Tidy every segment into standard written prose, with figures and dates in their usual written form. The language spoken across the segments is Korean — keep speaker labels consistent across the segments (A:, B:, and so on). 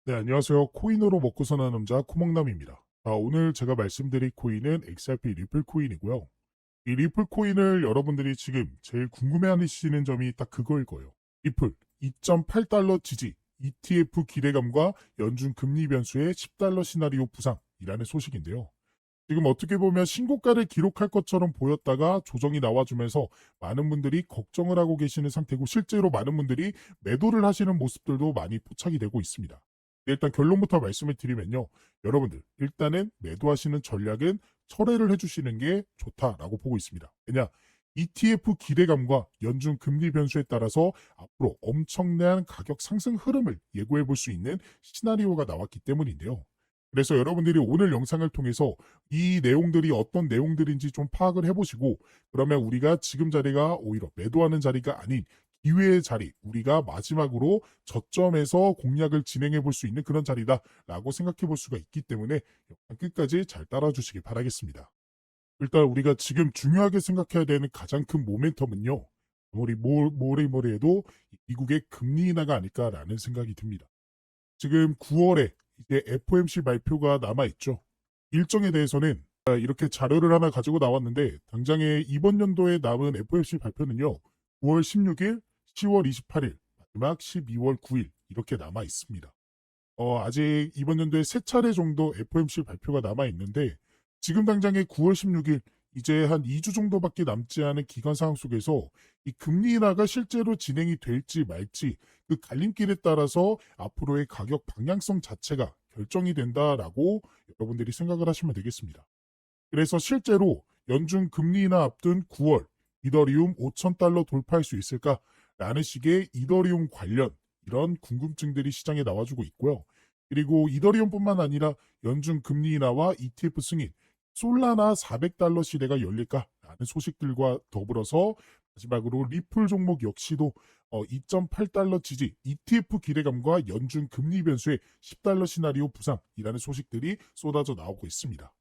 A: 네, 안녕하세요. 코인으로 먹고 사는 남자 코먹남입니다. 오늘 제가 말씀드릴 코인은 XRP 리플 코인이고요. 이 리플 코인을 여러분들이 지금 제일 궁금해하시는 점이 딱 그거일 거예요. 리플 2.8달러 지지, ETF 기대감과 연준 금리 변수의 10달러 시나리오 부상이라는 소식인데요. 지금 어떻게 보면 신고가를 기록할 것처럼 보였다가 조정이 나와주면서 많은 분들이 걱정을 하고 계시는 상태고, 실제로 많은 분들이 매도를 하시는 모습들도 많이 포착이 되고 있습니다. 일단 결론부터 말씀을 드리면요. 여러분들 일단은 매도하시는 전략은 철회를 해주시는 게 좋다라고 보고 있습니다. 왜냐? ETF 기대감과 연준 금리 변수에 따라서 앞으로 엄청난 가격 상승 흐름을 예고해 볼 수 있는 시나리오가 나왔기 때문인데요. 그래서 여러분들이 오늘 영상을 통해서 이 내용들이 어떤 내용들인지 좀 파악을 해보시고, 그러면 우리가 지금 자리가 오히려 매도하는 자리가 아닌 기회의 자리, 우리가 마지막으로 저점에서 공략을 진행해 볼 수 있는 그런 자리다라고 생각해 볼 수가 있기 때문에 영상 끝까지 잘 따라주시기 바라겠습니다. 일단 우리가 지금 중요하게 생각해야 되는 가장 큰 모멘텀은요. 아무리 뭐리 해도 미국의 금리 인하가 아닐까라는 생각이 듭니다. 지금 9월에 이제 FOMC 발표가 남아있죠. 일정에 대해서는 이렇게 자료를 하나 가지고 나왔는데, 당장에 이번 연도에 남은 FOMC 발표는요. 9월 16일, 10월 28일, 마지막 12월 9일 이렇게 남아 있습니다. 아직 이번 연도에 세 차례 정도 FOMC 발표가 남아 있는데, 지금 당장에 9월 16일 이제 한 2주 정도밖에 남지 않은 기간 상황 속에서 이 금리 인하가 실제로 진행이 될지 말지, 그 갈림길에 따라서 앞으로의 가격 방향성 자체가 결정이 된다라고 여러분들이 생각을 하시면 되겠습니다. 그래서 실제로 연준 금리 인하 앞둔 9월 이더리움 5,000달러 돌파할 수 있을까라는 식의 이더리움 관련 이런 궁금증들이 시장에 나와주고 있고요. 그리고 이더리움뿐만 아니라 연준 금리 인하와 ETF 승인, 솔라나 400달러 시대가 열릴까라는 소식들과 더불어서 마지막으로 리플 종목 역시도 2.8달러 지지, ETF 기대감과 연준 금리 변수의 10달러 시나리오 부상이라는 소식들이 쏟아져 나오고 있습니다.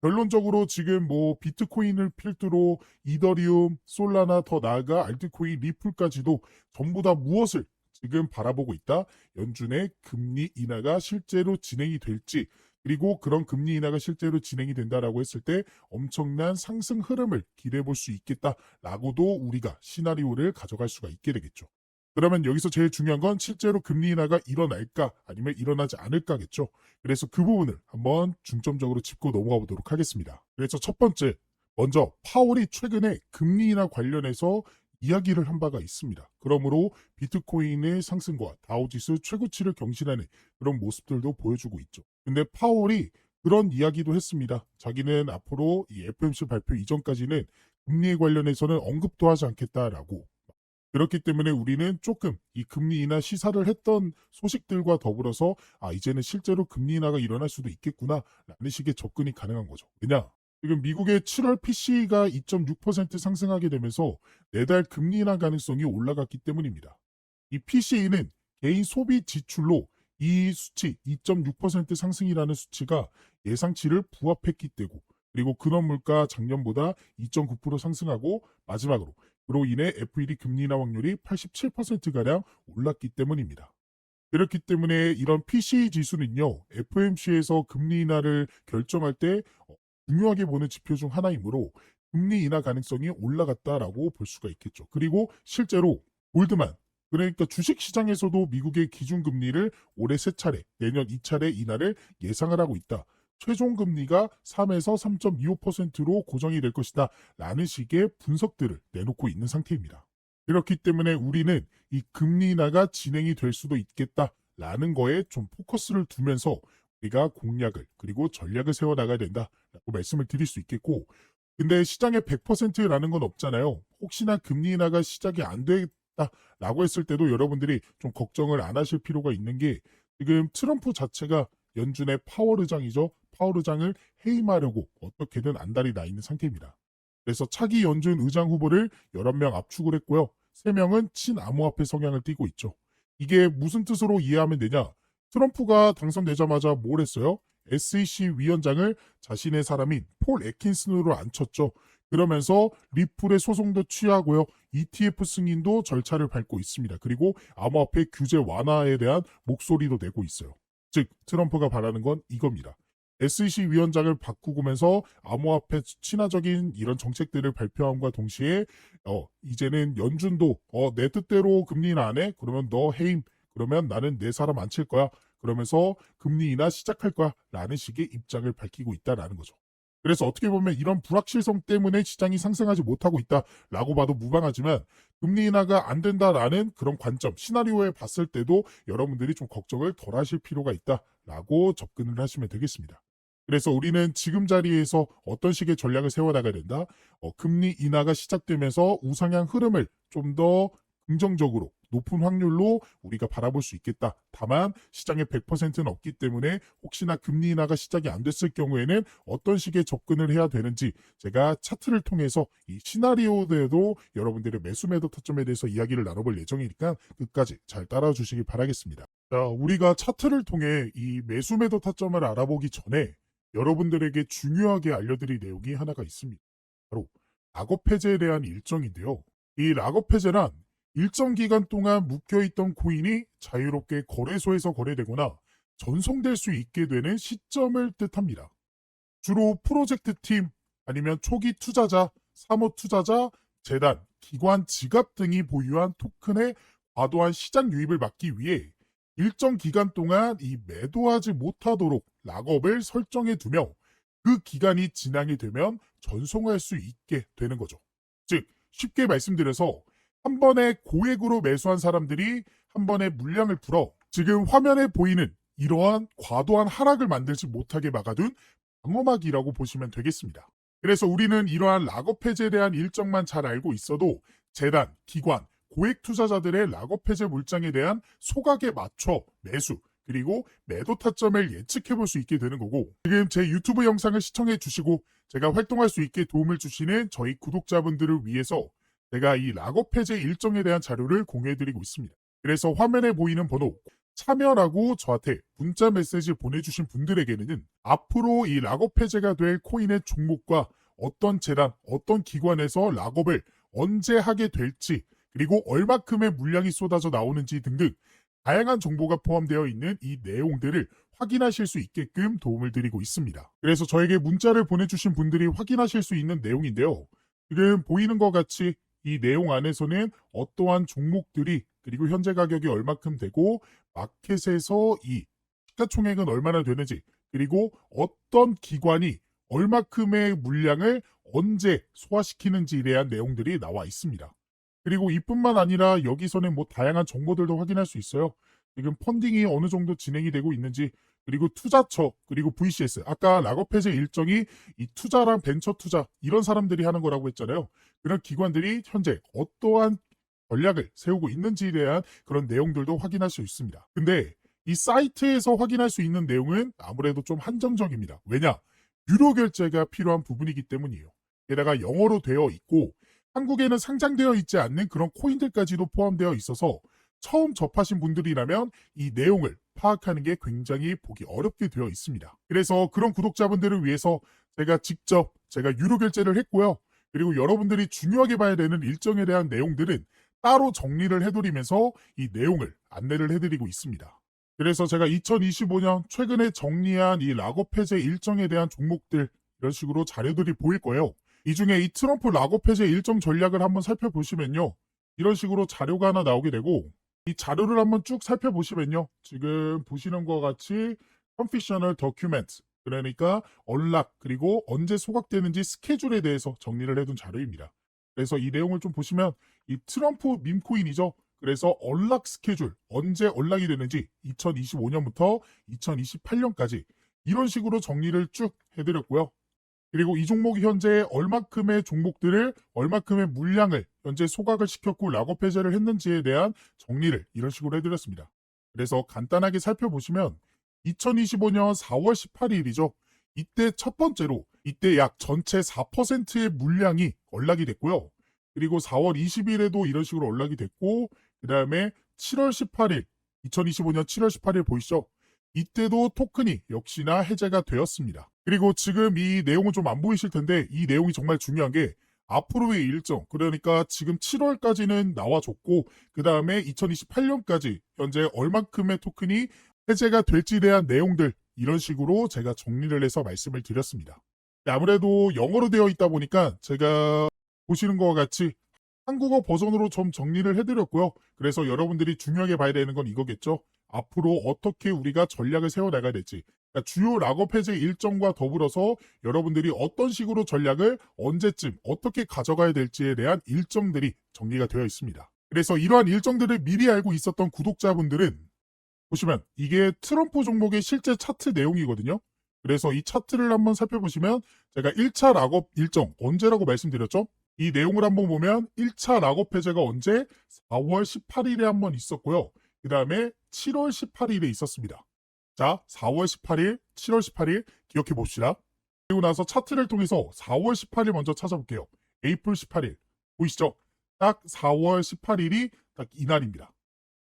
A: 결론적으로 지금 뭐 비트코인을 필두로 이더리움, 솔라나, 더 나아가 알트코인, 리플까지도 전부 다 무엇을 지금 바라보고 있다? 연준의 금리 인하가 실제로 진행이 될지, 그리고 그런 금리 인하가 실제로 진행이 된다라고 했을 때 엄청난 상승 흐름을 기대해 볼 수 있겠다라고도 우리가 시나리오를 가져갈 수가 있게 되겠죠. 그러면 여기서 제일 중요한 건 실제로 금리 인하가 일어날까 아니면 일어나지 않을까겠죠. 그래서 그 부분을 한번 중점적으로 짚고 넘어가 보도록 하겠습니다. 그래서 첫 번째, 먼저 파월이 최근에 금리 인하 관련해서 이야기를 한 바가 있습니다. 그러므로 비트코인의 상승과 다우지수 최고치를 경신하는 그런 모습들도 보여주고 있죠. 근데 파월이 그런 이야기도 했습니다. 자기는 앞으로 이 FOMC 발표 이전까지는 금리에 관련해서는 언급도 하지 않겠다라고. 그렇기 때문에 우리는 조금 이 금리 인하 시사를 했던 소식들과 더불어서 이제는 실제로 금리 인하가 일어날 수도 있겠구나 라는 식의 접근이 가능한 거죠. 왜냐? 지금 미국의 7월 PC가 2.6% 상승하게 되면서 내달 금리 인하 가능성이 올라갔기 때문입니다. 이 PC는 개인 소비 지출로 이 수치 2.6% 상승이라는 수치가 예상치를 부합했기 때고, 그리고 근원 물가 작년보다 2.9% 상승하고, 마지막으로 그로 인해 FED 금리 인하 확률이 87%가량 올랐기 때문입니다. 그렇기 때문에 이런 PCE 지수는요, FOMC에서 금리 인하를 결정할 때 중요하게 보는 지표 중 하나이므로 금리 인하 가능성이 올라갔다라고 볼 수가 있겠죠. 그리고 실제로 골드만, 그러니까 주식시장에서도 미국의 기준금리를 올해 3차례, 내년 2차례 인하를 예상을 하고 있다. 최종 금리가 3에서 3.25%로 고정이 될 것이다 라는 식의 분석들을 내놓고 있는 상태입니다. 그렇기 때문에 우리는 이 금리 인하가 진행이 될 수도 있겠다라는 거에 좀 포커스를 두면서 우리가 공략을, 그리고 전략을 세워나가야 된다라고 말씀을 드릴 수 있겠고, 근데 시장에 100%라는 건 없잖아요. 혹시나 금리 인하가 시작이 안 되겠다라고 했을 때도 여러분들이 좀 걱정을 안 하실 필요가 있는 게, 지금 트럼프 자체가 연준의 파월 의장이죠. 파월 의장을 해임하려고 어떻게든 안달이 나 있는 상태입니다. 그래서 차기 연준 의장 후보를 11명 압축을 했고요. 3명은 친암호화폐 성향을 띠고 있죠. 이게 무슨 뜻으로 이해하면 되냐? 트럼프가 당선되자마자 뭘 했어요? SEC 위원장을 자신의 사람인 폴 애킨슨으로 앉혔죠. 그러면서 리플의 소송도 취하고요. ETF 승인도 절차를 밟고 있습니다. 그리고 암호화폐 규제 완화에 대한 목소리도 내고 있어요. 즉 트럼프가 바라는 건 이겁니다. SEC 위원장을 바꾸면서 암호화폐 친화적인 이런 정책들을 발표함과 동시에 이제는 연준도 내 뜻대로 금리는 안 해? 그러면 너 해임. 그러면 나는 내 사람 안 칠 거야. 그러면서 금리 인하 시작할 거야. 라는 식의 입장을 밝히고 있다라는 거죠. 그래서 어떻게 보면 이런 불확실성 때문에 시장이 상승하지 못하고 있다라고 봐도 무방하지만 금리 인하가 안 된다라는 그런 관점, 시나리오에 봤을 때도 여러분들이 좀 걱정을 덜 하실 필요가 있다라고 접근을 하시면 되겠습니다. 그래서 우리는 지금 자리에서 어떤 식의 전략을 세워나가야 된다? 금리 인하가 시작되면서 우상향 흐름을 좀 더 긍정적으로 높은 확률로 우리가 바라볼 수 있겠다. 다만 시장에 100%는 없기 때문에 혹시나 금리 인하가 시작이 안 됐을 경우에는 어떤 식의 접근을 해야 되는지 제가 차트를 통해서 이 시나리오대로 여러분들의 매수 매도 타점에 대해서 이야기를 나눠볼 예정이니까 끝까지 잘 따라와 주시기 바라겠습니다. 자, 우리가 차트를 통해 이 매수 매도 타점을 알아보기 전에 여러분들에게 중요하게 알려드릴 내용이 하나가 있습니다. 바로 락업 해제에 대한 일정인데요. 이 락업 해제란 일정 기간 동안 묶여있던 코인이 자유롭게 거래소에서 거래되거나 전송될 수 있게 되는 시점을 뜻합니다. 주로 프로젝트 팀, 아니면 초기 투자자, 사모 투자자, 재단, 기관 지갑 등이 보유한 토큰의 과도한 시장 유입을 막기 위해 일정 기간 동안 이 매도하지 못하도록 락업을 설정해 두며 그 기간이 지나게 되면 전송할 수 있게 되는 거죠. 즉 쉽게 말씀드려서 한 번에 고액으로 매수한 사람들이 한 번에 물량을 풀어 지금 화면에 보이는 이러한 과도한 하락을 만들지 못하게 막아둔 방어막이라고 보시면 되겠습니다. 그래서 우리는 이러한 락업 해제에 대한 일정만 잘 알고 있어도 재단, 기관, 고액 투자자들의 락업 해제 물량에 대한 소각에 맞춰 매수, 그리고 매도 타점을 예측해 볼 수 있게 되는 거고, 지금 제 유튜브 영상을 시청해 주시고 제가 활동할 수 있게 도움을 주시는 저희 구독자분들을 위해서 제가 이 락업 해제 일정에 대한 자료를 공유해 드리고 있습니다. 그래서 화면에 보이는 번호 참여라고 저한테 문자 메시지 보내주신 분들에게는 앞으로 이 락업 해제가 될 코인의 종목과 어떤 재단, 어떤 기관에서 락업을 언제 하게 될지, 그리고 얼마큼의 물량이 쏟아져 나오는지 등등 다양한 정보가 포함되어 있는 이 내용들을 확인하실 수 있게끔 도움을 드리고 있습니다. 그래서 저에게 문자를 보내주신 분들이 확인하실 수 있는 내용인데요. 지금 보이는 것 같이 이 내용 안에서는 어떠한 종목들이, 그리고 현재 가격이 얼마큼 되고 마켓에서 이 시가총액은 얼마나 되는지, 그리고 어떤 기관이 얼마큼의 물량을 언제 소화시키는지에 대한 내용들이 나와 있습니다. 그리고 이뿐만 아니라 여기서는 뭐 다양한 정보들도 확인할 수 있어요. 지금 펀딩이 어느 정도 진행이 되고 있는지, 그리고 투자처, 그리고 VCS, 아까 락업 해제 일정이 이 투자랑 벤처 투자 이런 사람들이 하는 거라고 했잖아요. 그런 기관들이 현재 어떠한 전략을 세우고 있는지에 대한 그런 내용들도 확인할 수 있습니다. 근데 이 사이트에서 확인할 수 있는 내용은 아무래도 좀 한정적입니다. 왜냐? 유료 결제가 필요한 부분이기 때문이에요. 게다가 영어로 되어 있고 한국에는 상장되어 있지 않는 그런 코인들까지도 포함되어 있어서 처음 접하신 분들이라면 이 내용을 파악하는 게 굉장히 보기 어렵게 되어 있습니다. 그래서 그런 구독자분들을 위해서 제가 유료 결제를 했고요. 그리고 여러분들이 중요하게 봐야 되는 일정에 대한 내용들은 따로 정리를 해드리면서 이 내용을 안내를 해드리고 있습니다. 그래서 제가 2025년 최근에 정리한 이 락업 해제 일정에 대한 종목들, 이런 식으로 자료들이 보일 거예요. 이 중에 이 트럼프 락업 해제 일정 전략을 한번 살펴보시면요. 이런 식으로 자료가 하나 나오게 되고, 이 자료를 한번 쭉 살펴보시면요. 지금 보시는 것 같이 Confidential Document, 그러니까 언락, 그리고 언제 소각되는지 스케줄에 대해서 정리를 해둔 자료입니다. 그래서 이 내용을 좀 보시면 이 트럼프 밈코인이죠. 그래서 언락 스케줄, 언제 언락이 되는지 2025년부터 2028년까지 이런 식으로 정리를 쭉 해드렸고요. 그리고 이 종목이 현재 얼마큼의 종목들을, 얼마큼의 물량을 현재 소각을 시켰고 락업 해제를 했는지에 대한 정리를 이런 식으로 해드렸습니다. 그래서 간단하게 살펴보시면 2025년 4월 18일이죠. 이때 첫 번째로 이때 약 전체 4%의 물량이 언락이 됐고요. 그리고 4월 20일에도 이런 식으로 언락이 됐고, 그 다음에 7월 18일, 2025년 7월 18일 보이시죠? 이때도 토큰이 역시나 해제가 되었습니다. 그리고 지금 이 내용은 좀 안 보이실 텐데 이 내용이 정말 중요한 게 앞으로의 일정, 그러니까 지금 7월까지는 나와줬고 그 다음에 2028년까지 현재 얼만큼의 토큰이 해제가 될지에 대한 내용들 이런 식으로 제가 정리를 해서 말씀을 드렸습니다. 아무래도 영어로 되어 있다 보니까 제가 보시는 것과 같이 한국어 버전으로 좀 정리를 해드렸고요. 그래서 여러분들이 중요하게 봐야 되는 건 이거겠죠. 앞으로 어떻게 우리가 전략을 세워나가야 될지. 그러니까 주요 락업 해제 일정과 더불어서 여러분들이 어떤 식으로 전략을 언제쯤 어떻게 가져가야 될지에 대한 일정들이 정리가 되어 있습니다. 그래서 이러한 일정들을 미리 알고 있었던 구독자분들은 보시면 이게 트럼프 종목의 실제 차트 내용이거든요. 그래서 이 차트를 한번 살펴보시면 제가 1차 락업 일정 언제라고 말씀드렸죠? 이 내용을 한번 보면 1차 락업 해제가 언제? 4월 18일에 한번 있었고요. 그 다음에 7월 18일에 있었습니다. 자, 4월 18일, 7월 18일 기억해 봅시다. 그리고 나서 차트를 통해서 4월 18일 먼저 찾아볼게요. 에이플 18일 보이시죠? 딱 4월 18일이 딱 이날입니다.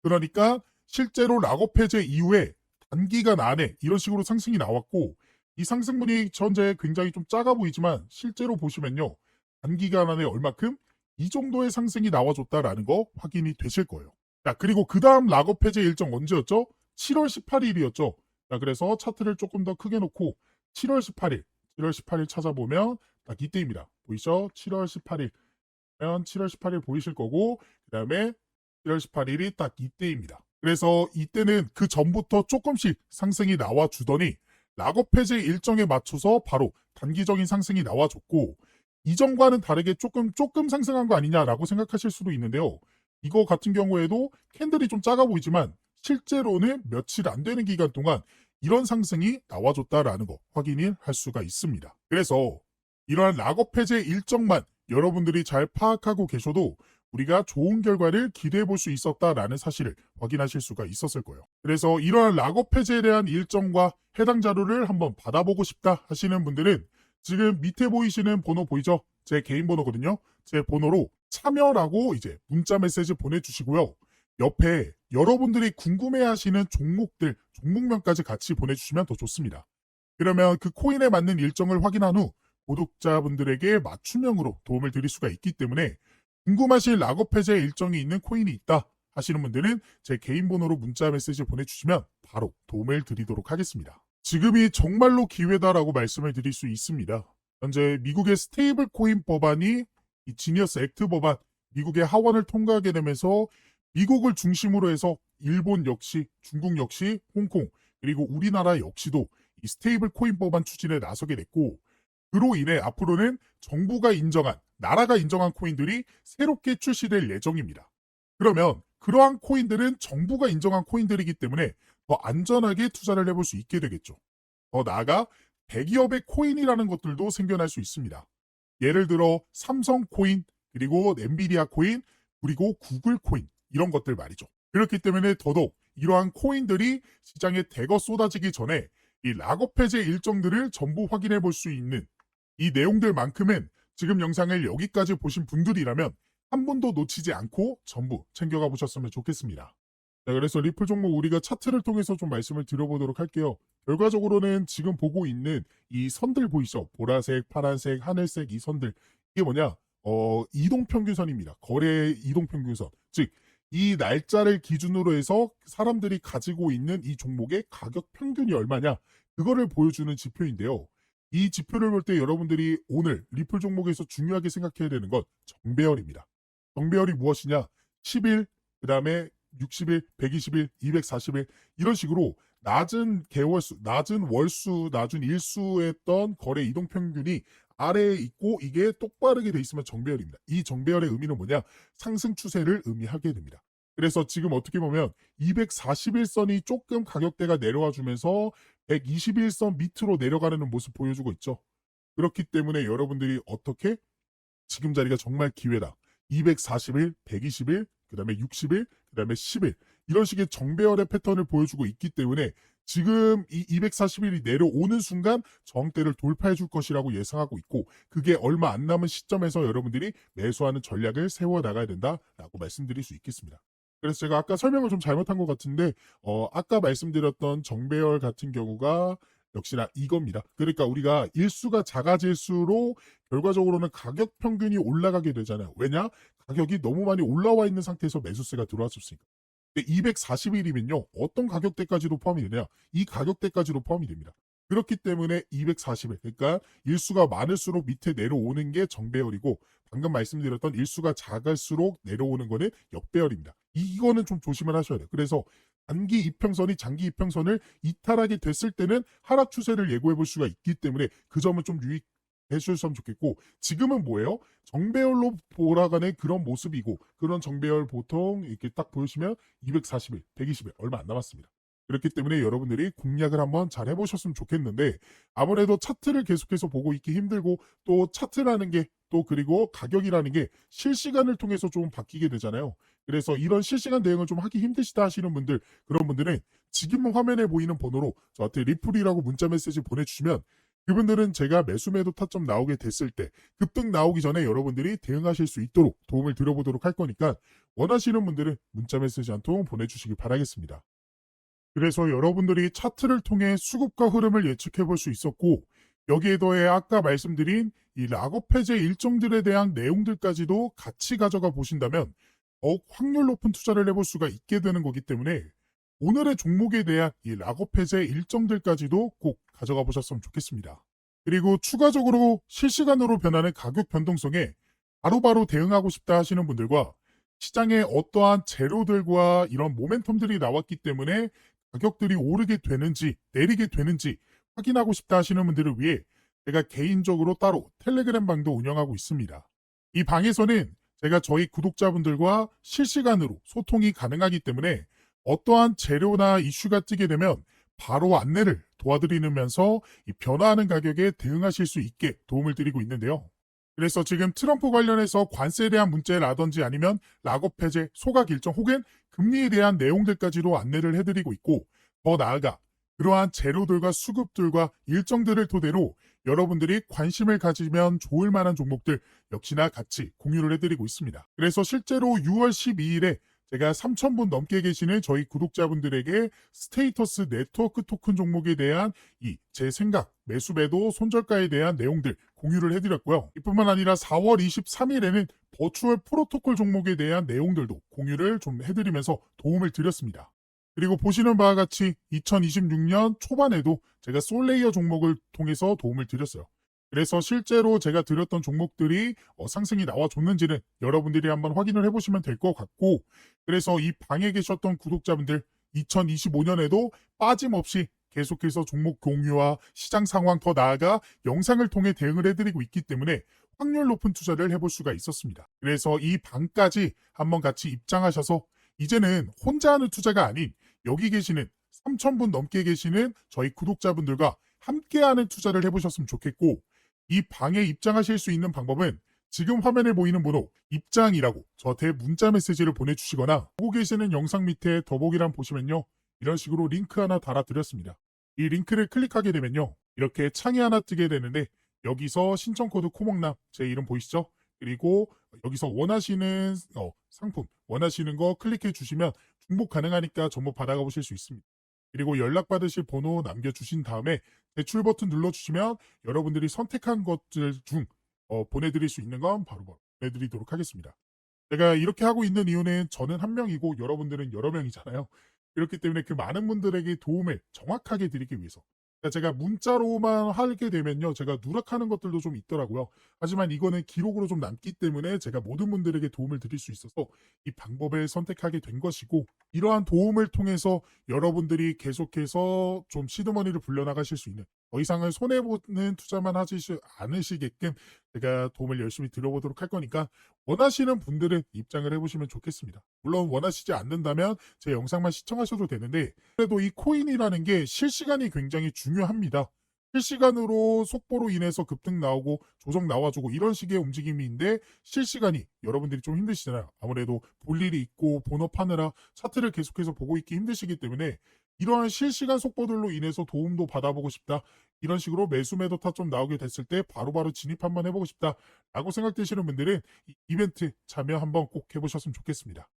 A: 그러니까 실제로 락업 해제 이후에 단기간 안에 이런 식으로 상승이 나왔고 이 상승분이 현재 굉장히 좀 작아 보이지만 실제로 보시면요. 단기간 안에 얼마큼 이 정도의 상승이 나와줬다라는 거 확인이 되실 거예요. 자, 그리고 그 다음 락업 해제 일정 언제였죠? 7월 18일이었죠. 자, 그래서 차트를 조금 더 크게 놓고 7월 18일, 7월 18일 찾아보면 딱 이때입니다. 보이죠? 7월 18일. 7월 18일 보이실 거고 그 다음에 7월 18일이 딱 이때입니다. 그래서 이때는 그 전부터 조금씩 상승이 나와주더니 락업 해제 일정에 맞춰서 바로 단기적인 상승이 나와줬고 이전과는 다르게 조금 상승한 거 아니냐라고 생각하실 수도 있는데요. 이거 같은 경우에도 캔들이 좀 작아 보이지만 실제로는 며칠 안 되는 기간 동안 이런 상승이 나와줬다라는 거 확인을 할 수가 있습니다. 그래서 이러한 락업 해제 일정만 여러분들이 잘 파악하고 계셔도 우리가 좋은 결과를 기대해 볼 수 있었다라는 사실을 확인하실 수가 있었을 거예요. 그래서 이러한 락업 해제에 대한 일정과 해당 자료를 한번 받아보고 싶다 하시는 분들은 지금 밑에 보이시는 번호 보이죠? 제 개인 번호거든요. 제 번호로 참여라고 이제 문자 메시지 보내주시고요. 옆에 여러분들이 궁금해하시는 종목들, 종목명까지 같이 보내주시면 더 좋습니다. 그러면 그 코인에 맞는 일정을 확인한 후 구독자분들에게 맞춤형으로 도움을 드릴 수가 있기 때문에 궁금하신 락업 해제 일정이 있는 코인이 있다 하시는 분들은 제 개인 번호로 문자 메시지 보내주시면 바로 도움을 드리도록 하겠습니다. 지금이 정말로 기회다라고 말씀을 드릴 수 있습니다. 현재 미국의 스테이블 코인 법안이 이 지니어스 액트 법안, 미국의 하원을 통과하게 되면서 미국을 중심으로 해서 일본 역시, 중국 역시, 홍콩, 그리고 우리나라 역시도 이 스테이블 코인 법안 추진에 나서게 됐고 그로 인해 앞으로는 정부가 인정한, 나라가 인정한 코인들이 새롭게 출시될 예정입니다. 그러면 그러한 코인들은 정부가 인정한 코인들이기 때문에 더 안전하게 투자를 해볼 수 있게 되겠죠. 더 나아가 대기업의 코인이라는 것들도 생겨날 수 있습니다. 예를 들어 삼성 코인, 그리고 엔비디아 코인, 그리고 구글 코인 이런 것들 말이죠. 그렇기 때문에 더더욱 이러한 코인들이 시장에 대거 쏟아지기 전에 이 락업 해제 일정들을 전부 확인해 볼 수 있는 이 내용들만큼은 지금 영상을 여기까지 보신 분들이라면 한 번도 놓치지 않고 전부 챙겨가 보셨으면 좋겠습니다. 자, 그래서 리플 종목 우리가 차트를 통해서 좀 말씀을 드려보도록 할게요. 결과적으로는 지금 보고 있는 이 선들 보이죠? 보라색, 파란색, 하늘색 이 선들. 이게 뭐냐? 이동평균선입니다. 거래 이동평균선. 즉, 이 날짜를 기준으로 해서 사람들이 가지고 있는 이 종목의 가격 평균이 얼마냐? 그거를 보여주는 지표인데요. 이 지표를 볼 때 여러분들이 오늘 리플 종목에서 중요하게 생각해야 되는 건 정배열입니다. 정배열이 무엇이냐? 10일, 그 다음에 60일, 120일, 240일 이런 식으로 낮은 개월수, 낮은 월수, 낮은 일수했던 거래 이동평균이 아래에 있고 이게 똑바르게 돼 있으면 정배열입니다. 이 정배열의 의미는 뭐냐? 상승 추세를 의미하게 됩니다. 그래서 지금 어떻게 보면 241선이 조금 가격대가 내려와 주면서 121선 밑으로 내려가는 모습 보여주고 있죠. 그렇기 때문에 여러분들이 어떻게 지금 자리가 정말 기회다. 240일, 120일, 그 다음에 60일, 그 다음에 10일 이런 식의 정배열의 패턴을 보여주고 있기 때문에 지금 이 240일이 내려오는 순간 저항대를 돌파해 줄 것이라고 예상하고 있고 그게 얼마 안 남은 시점에서 여러분들이 매수하는 전략을 세워나가야 된다라고 말씀드릴 수 있겠습니다. 그래서 제가 아까 설명을 좀 잘못한 것 같은데 아까 말씀드렸던 정배열 같은 경우가 역시나 이겁니다. 그러니까 우리가 일수가 작아질수록 결과적으로는 가격 평균이 올라가게 되잖아요. 왜냐? 가격이 너무 많이 올라와 있는 상태에서 매수세가 들어왔었으니까. 근데 240일이면요. 어떤 가격대까지도 포함이 되냐? 이 가격대까지도 포함이 됩니다. 그렇기 때문에 240일, 그러니까 일수가 많을수록 밑에 내려오는 게 정배열이고 방금 말씀드렸던 일수가 작을수록 내려오는 거는 역배열입니다. 이거는 좀 조심을 하셔야 돼요. 그래서 단기 이평선이 장기 이평선을 이탈하게 됐을 때는 하락 추세를 예고해 볼 수가 있기 때문에 그 점은 좀 유의해 주셨으면 좋겠고, 지금은 뭐예요? 정배열로 돌아가는 그런 모습이고, 그런 정배열 보통 이렇게 딱 보시면 240일, 120일 얼마 안 남았습니다. 그렇기 때문에 여러분들이 공략을 한번 잘 해보셨으면 좋겠는데, 아무래도 차트를 계속해서 보고 있기 힘들고, 또 차트라는 게 또 그리고 가격이라는 게 실시간을 통해서 좀 바뀌게 되잖아요. 그래서 이런 실시간 대응을 좀 하기 힘드시다 하시는 분들, 그런 분들은 지금 화면에 보이는 번호로 저한테 리플이라고 문자 메시지 보내주시면, 그분들은 제가 매수 매도 타점 나오게 됐을 때 급등 나오기 전에 여러분들이 대응하실 수 있도록 도움을 드려보도록 할 거니까, 원하시는 분들은 문자 메시지 한 통 보내주시기 바라겠습니다. 그래서 여러분들이 차트를 통해 수급과 흐름을 예측해 볼 수 있었고, 여기에 더해 아까 말씀드린 이 락업 해제 일정들에 대한 내용들까지도 같이 가져가 보신다면 더욱 확률 높은 투자를 해볼 수가 있게 되는 거기 때문에, 오늘의 종목에 대한 이 락업 해제 일정들까지도 꼭 가져가 보셨으면 좋겠습니다. 그리고 추가적으로 실시간으로 변하는 가격 변동성에 바로바로 대응하고 싶다 하시는 분들과, 시장에 어떠한 재료들과 이런 모멘텀들이 나왔기 때문에 가격들이 오르게 되는지 내리게 되는지 확인하고 싶다 하시는 분들을 위해 제가 개인적으로 따로 텔레그램 방도 운영하고 있습니다. 이 방에서는 제가 저희 구독자분들과 실시간으로 소통이 가능하기 때문에 어떠한 재료나 이슈가 뜨게 되면 바로 안내를 도와드리면서 이 변화하는 가격에 대응하실 수 있게 도움을 드리고 있는데요. 그래서 지금 트럼프 관련해서 관세에 대한 문제라든지 아니면 락업 해제, 소각 일정 혹은 금리에 대한 내용들까지도 안내를 해드리고 있고, 더 나아가 그러한 재료들과 수급들과 일정들을 토대로 여러분들이 관심을 가지면 좋을 만한 종목들 역시나 같이 공유를 해드리고 있습니다. 그래서 실제로 6월 12일에 제가 3,000분 넘게 계시는 저희 구독자분들에게 스테이터스 네트워크 토큰 종목에 대한 이 제 생각, 매수 매도 손절가에 대한 내용들 공유를 해드렸고요. 이뿐만 아니라 4월 23일에는 버추얼 프로토콜 종목에 대한 내용들도 공유를 좀 해드리면서 도움을 드렸습니다. 그리고 보시는 바와 같이 2026년 초반에도 제가 솔레이어 종목을 통해서 도움을 드렸어요. 그래서 실제로 제가 드렸던 종목들이 상승이 나와줬는지는 여러분들이 한번 확인을 해보시면 될 것 같고, 그래서 이 방에 계셨던 구독자분들 2025년에도 빠짐없이 계속해서 종목 공유와 시장 상황, 더 나아가 영상을 통해 대응을 해드리고 있기 때문에 확률 높은 투자를 해볼 수가 있었습니다. 그래서 이 방까지 한번 같이 입장하셔서 이제는 혼자 하는 투자가 아닌 여기 계시는 3,000분 넘게 계시는 저희 구독자분들과 함께하는 투자를 해보셨으면 좋겠고, 이 방에 입장하실 수 있는 방법은 지금 화면에 보이는 번호 입장이라고 저한테 문자 메시지를 보내주시거나, 보고 계시는 영상 밑에 더보기란 보시면요, 이런 식으로 링크 하나 달아드렸습니다. 이 링크를 클릭하게 되면요, 이렇게 창이 하나 뜨게 되는데, 여기서 신청 코드 코목남, 제 이름 보이시죠? 그리고 여기서 원하시는 상품 원하시는 거 클릭해 주시면 중복 가능하니까 전부 받아가 보실 수 있습니다. 그리고 연락받으실 번호 남겨주신 다음에 대출 버튼 눌러주시면 여러분들이 선택한 것들 중 보내드릴 수 있는 건 바로 보내드리도록 하겠습니다. 제가 이렇게 하고 있는 이유는 저는 한 명이고 여러분들은 여러 명이잖아요. 그렇기 때문에 그 많은 분들에게 도움을 정확하게 드리기 위해서. 그러니까 제가 문자로만 하게 되면요, 제가 누락하는 것들도 좀 있더라고요. 하지만 이거는 기록으로 좀 남기 때문에 제가 모든 분들에게 도움을 드릴 수 있어서 이 방법을 선택하게 된 것이고, 이러한 도움을 통해서 여러분들이 계속해서 좀 시드머니를 불려나가실 수 있는, 더 이상은 손해보는 투자만 하지 않으시게끔 제가 도움을 열심히 드려보도록 할 거니까, 원하시는 분들은 입장을 해보시면 좋겠습니다. 물론 원하시지 않는다면 제 영상만 시청하셔도 되는데, 그래도 이 코인이라는 게 실시간이 굉장히 중요합니다. 실시간으로 속보로 인해서 급등 나오고 조정 나와주고 이런 식의 움직임인데, 실시간이 여러분들이 좀 힘드시잖아요. 아무래도 볼 일이 있고 본업하느라 차트를 계속해서 보고 있기 힘드시기 때문에 이러한 실시간 속보들로 인해서 도움도 받아보고 싶다, 이런 식으로 매수 매도 타점 나오게 됐을 때 바로바로 진입 한번 해보고 싶다 라고 생각되시는 분들은 이 이벤트 참여 한번 꼭 해보셨으면 좋겠습니다.